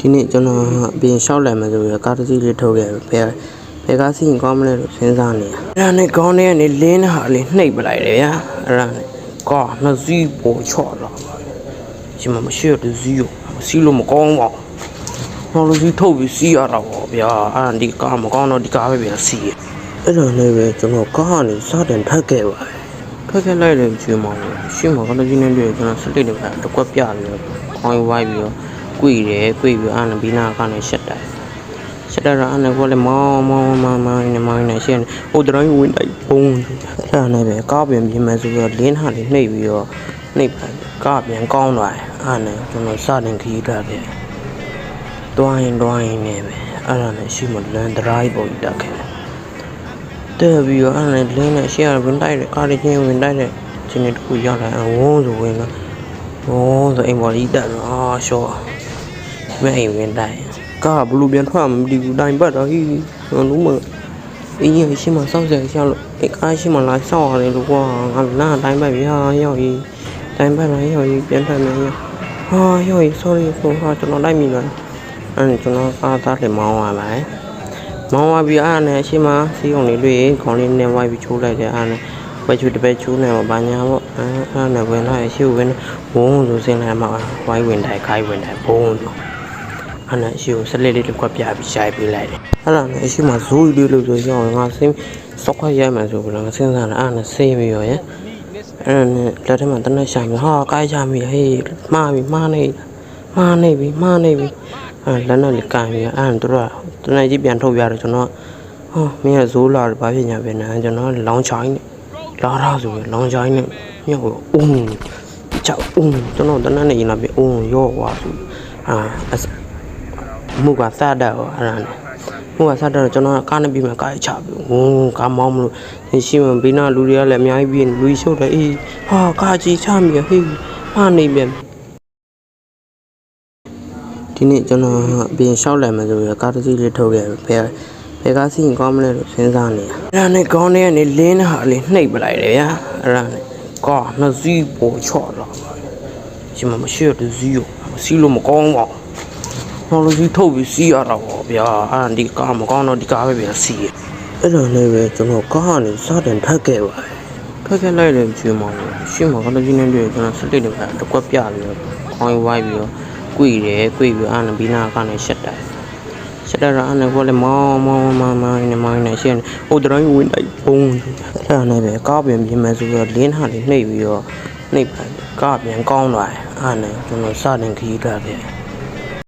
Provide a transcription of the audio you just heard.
ဒီနေ့ကျွန်တော်အပြင်လျှောက်လိုက်မှဆိုပြီးကားတစ်စီးလေးထုတ်ခဲ့ဘယ်ကားစီးရင်ကောင်းမလဲလို့စဉ်းစားနေတာအဲ့ဒါနဲ့ခေါင်းထဲကနေလင်းဟာလေးနှိပ်ပလိုက်တယ်ဗျာအဲ့ဒါနဲ့ကားနှစ်စီးပေါ်ချော့လာပါဒီမှာမရှိရတဲ့စီးကိုစီးလို့မကောင်းပါဘူးနောက်လို့စီးထုတ်ပြီးစီးရတော့ဗျာအဲ့ဒါဒီကားမကောင်းတော့ဒီကားပဲပြန်စီးအဲ့ဒါနဲ့ပဲကျွန်တော်ကားကနေစတင်ထပ်ခဲ့ပါတယ်ထွက်ခဲ့လိုက်တယ်ကျွေးမောင်းရှင်းမှာကလည်းဒီနေ့တွေ့ကျွန်တော်စတစ်တွေတကွက်ပြပြီးတော့ခေါင်းဝိုင်းပြီးတော့ကွေပြီးအာနဘီနာကနေရှက်တယ်အာနကိုလည်းမောင်းနေရှင်းဟိုတတိုင်းဝင်လိုက်ပုံအဲ့ဒါနဲ့ပဲကားပြန်ပြင်မယ်ဆိုတော့လင်းဟာလေးနှိပ်ပြီးတော့နှိပ်ကားပြန်ကောင်းသွားတယ်အာနကျွန်တော်စတင်ခီးထားတယ်တွိုင်းနေပဲအဲ့ဒါနဲ့ရှိမလန်ဒရိုက်ပေါ်တက်ခဲ့တဲ့ပြီးတော့အဲ့ဒါနဲ့လင်းနဲ့ရှင်းရဝင်တိုက်တယ်ကားလေးချင်းဝင်တိုက်တယ်ချင်းတစ်ခုရောက်လာဝုန်းဆိုဝင်လာဝုန်းဆိုအိမ်ပေါ်ကြီးတက်တော့ရှော့မဲအိမ်ဝင်တိုက်ကားဘလူပြန်ထွက်မှမဒီဘူးတိုင်ပတ်တော့ဟိလုံးမအင်းကြီးရှိမှစောက်ဆက်ရှောက်လို့အဲ့ကားရှိမှလာစောက်ရတယ်လို့ကွာငါနားတိုင်ပတ်ပြီဟာရောက်ကြီးတိုင်ပတ်လာရောက်ကြီးပြန်ထွက်မယ်ရောက်ဟာရောက်ကြီး sorry ဆိုဟာကျွန်တော်လိုက်မိလားအဲ့ကျွန်တော်ကားသားလေးမောင်းသွားပါမောင်းသွားပြီးအားနဲ့အရှိမစီးအောင်လေးတွေ့ခေါင်းလေးနဲ့ဝိုင်းပြီးချိုးလိုက်တယ်အားနဲ့ဝဲချူတပည့်ချိုးနေတော့ဘာညာပေါ့အားနဲ့ဝင်လာရှိဝင်ဝုန်းဆိုစင်းလိုက်မှဝိုင်းဝင်တိုင်းခိုင်းဝင်တိုင်းဘုံဆိုအားနဲ့ရှိကိုဆက်လက်လေးတစ်ခွက်ပြပြီးရှိုက်ပေးလိုက်တယ်အဲ့ဒါနဲ့အရှိမဇိုးလေးလို့ဆိုရောငါစင်းစောက်ခွက်ရိုက်မှဆိုပြီးတော့စဉ်းစားတာအားနဲ့ဆေးပြီးရောရဲ့အဲ့ဒါနဲ့လက်ထက်မှာတနက်ရှာပြီးဟာကိုက်ချမိဟေးမှားနေပြီလက်နဲ့လေးကန်ပြီးအဲ့တို့ကတနေ့ကြီးပြန်ထုတ်ပြတော့ကျွန်တော်ဟောမင်းကဇိုးလာဘာဖြစ်ညာပဲနဲ့ကျွန်တော်လောင်းချိုင်းနဲ့လာတော့ဆိုပြီးလောင်းချိုင်းနဲ့မြောက်အုံးကြောက်ကျွန်တော်တနေ့နဲ့ရင်လာပြီးအုံးရော့သွားဆိုမှုကစတာရောအဲ့ဒါနဲ့မှုကစတာတော့ကျွန်တော်ကားနဲ့ပြီးမှကားချပြီးဝုန်းကားမောင်းမလို့ရှိမှဘေးနာလူတွေကလည်းအများကြီးပြီးလူရှုပ်တယ်အေးဟာကားကြီးချမိဟေးမှားနေပြန်ဒီနေ့ကျွန်တော်အပြင်လျှောက်လိုက်မှဆိုပြီးကားတစ်စီးလေးထုတ်ခဲ့ဘယ်ကားစီးရင်ကောင်းမလဲလို့စဉ်းစားနေတာအဲ့ဒါနဲ့ခေါင်းထဲကနေလင်းဟာလေးနှိပ်ပလိုက်တယ်ဗျာအဲ့ဒါနဲ့ကားနှစ်စီးပေါ်ချော့လာပါဒီမှာမရှိရတဲ့စီးကိုစီးလို့မကောင်းပါဘူးနောက်လို့စီးထုတ်ပြီးစီးရတော့ဗျာအဲ့ဒါဒီကားမကောင်းတော့ဒီကားပဲပြန်စီးအဲ့ဒါနဲ့ပဲကျွန်တော်ကားကနေစတင်ထပ်ခဲ့ပါတယ်ထွက်ခဲ့လိုက်တယ်ကျွေးမောင်းရှင်းမှာကလည်းဒီနေ့တွေ့ကျွန်တော်စတစ်တွေတကွက်ပြပြီးတော့ခေါင်းဝိုင်းပြီးတော့ကွေပြီးအာနဘီနာကနေရှက်တယ်အာနကိုလည်းမောင်းနေရှင်းဟိုတတိုင်းဝင်တိုက်ပုံအဲ့ဒါနဲ့ပဲကားပြန်ပြင်မယ်ဆိုတော့လင်းဟာလေးနှိပ်ပြီးတော့ကားပြန်ကောင်းသွားတယ်အာနကျွန်တော်စတင်ခီးထားတယ်